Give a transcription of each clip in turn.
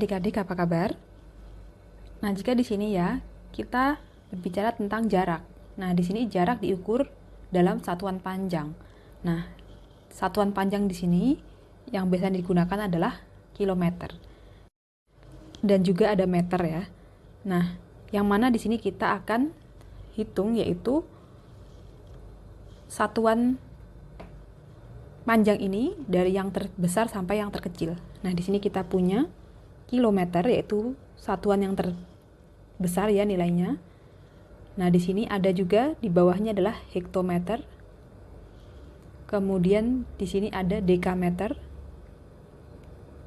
adik-adik, apa kabar? Nah, jika di sini ya, kita berbicara tentang jarak. Nah, di sini jarak diukur dalam satuan panjang. Nah, satuan panjang di sini yang biasa digunakan adalah kilometer. Dan juga ada meter ya. Nah, yang mana di sini kita akan hitung yaitu satuan panjang ini dari yang terbesar sampai yang terkecil. Nah, di sini kita punya kilometer yaitu satuan yang terbesar ya nilainya. Nah, di sini ada juga di bawahnya adalah hektometer. Kemudian di sini ada dekameter.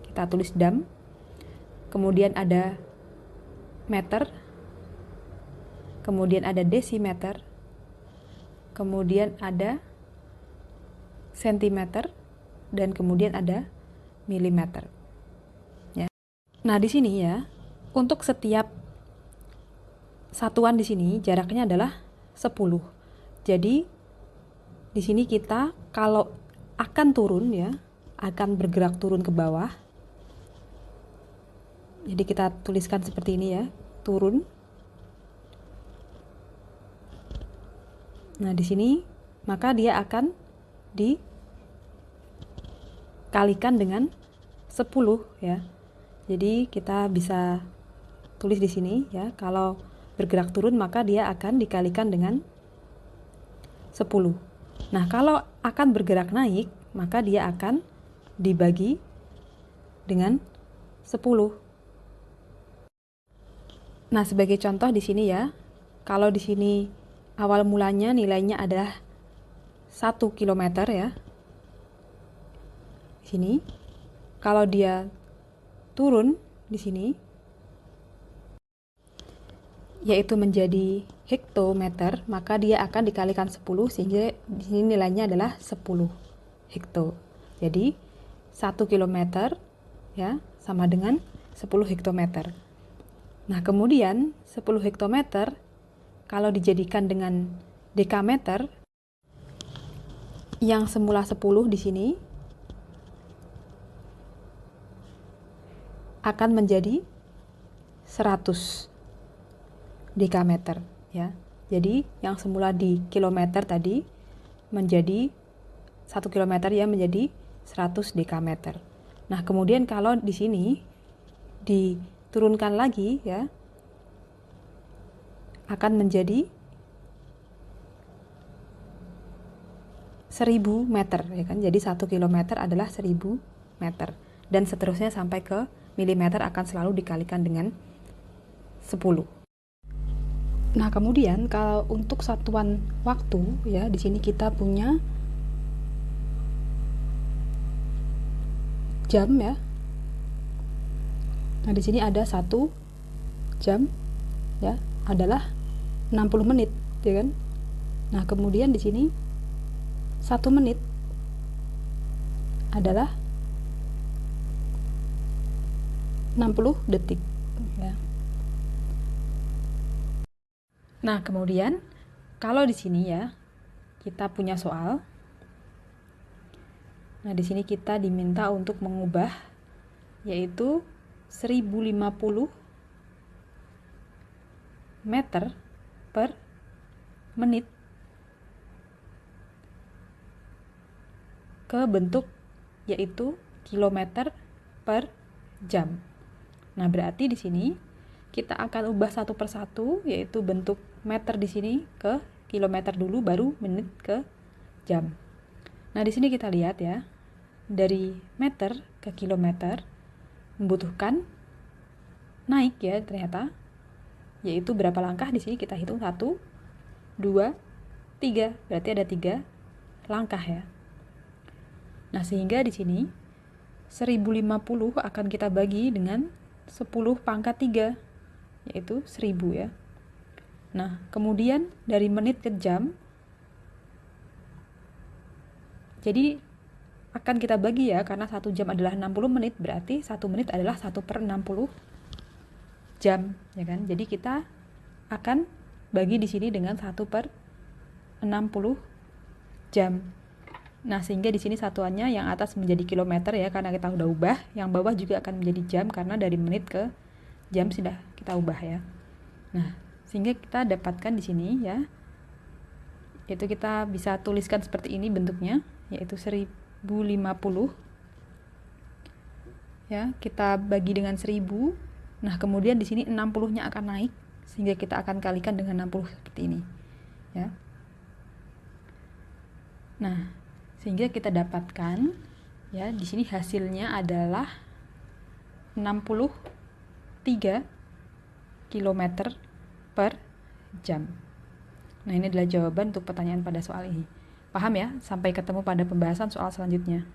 Kita tulis dam. Kemudian ada meter. Kemudian ada desimeter. Kemudian ada sentimeter dan kemudian ada milimeter. Ya. Nah, di sini ya, untuk setiap satuan di sini jaraknya adalah 10. Jadi di sini kita kalau akan turun ya, akan bergerak turun ke bawah. Jadi kita tuliskan seperti ini ya, turun. Nah, di sini maka dia akan dikalikan dengan 10 ya. Jadi kita bisa tulis di sini ya, kalau bergerak turun maka dia akan dikalikan dengan 10. Nah, kalau akan bergerak naik, maka dia akan dibagi dengan 10. Nah, sebagai contoh di sini ya, kalau di sini awal mulanya nilainya adalah 1 km ya. Di sini kalau dia turun di sini yaitu menjadi hektometer, maka dia akan dikalikan 10 sehingga di sini nilainya adalah 10 hekto. Jadi 1 kilometer ya sama dengan 10 hektometer. Nah, kemudian 10 hektometer kalau dijadikan dengan dekameter yang semula 10 di sini akan menjadi 100 dekameter ya. Jadi yang semula di kilometer tadi menjadi 1 kilometer ya menjadi 100 dekameter. Nah, kemudian kalau di sini diturunkan lagi ya akan menjadi 1000 meter ya kan. Jadi 1 kilometer adalah 1000 meter dan seterusnya sampai ke milimeter akan selalu dikalikan dengan 10. Nah, kemudian kalau untuk satuan waktu ya, di sini kita punya jam ya. Nah, di sini ada 1 jam ya, adalah 60 menit, ya kan? Nah, kemudian di sini 1 menit adalah 60 detik ya. Nah, kemudian kalau di sini ya kita punya soal. Nah, di sini kita diminta untuk mengubah yaitu 1050 meter per menit ke bentuk yaitu kilometer per jam. Nah, berarti di sini kita akan ubah satu persatu yaitu bentuk meter di sini ke kilometer dulu baru menit ke jam. Nah, di sini kita lihat ya. Dari meter ke kilometer membutuhkan naik ya ternyata. Yaitu berapa langkah di sini kita hitung 1 2 3. Berarti ada 3 langkah ya. Nah, sehingga di sini 1050 akan kita bagi dengan 10 pangkat 3 yaitu 1000 ya. Nah, kemudian dari menit ke jam jadi akan kita bagi ya, karena 1 jam adalah 60 menit, berarti 1 menit adalah 1/60 jam ya kan. Jadi kita akan bagi di sini dengan 1/60 jam. Nah, sehingga di sini satuannya yang atas menjadi kilometer ya, karena kita udah ubah. Yang bawah juga akan menjadi jam, karena dari menit ke jam sudah kita ubah ya. Nah, sehingga kita dapatkan di sini ya, yaitu kita bisa tuliskan seperti ini bentuknya, yaitu 1050. Ya, kita bagi dengan 1000. Nah, kemudian di sini 60-nya akan naik, sehingga kita akan kalikan dengan 60 seperti ini. Ya. Nah, sehingga kita dapatkan ya, di sini hasilnya adalah 63 km per jam. Nah, ini adalah jawaban untuk pertanyaan pada soal ini. Paham ya? Sampai ketemu pada pembahasan soal selanjutnya.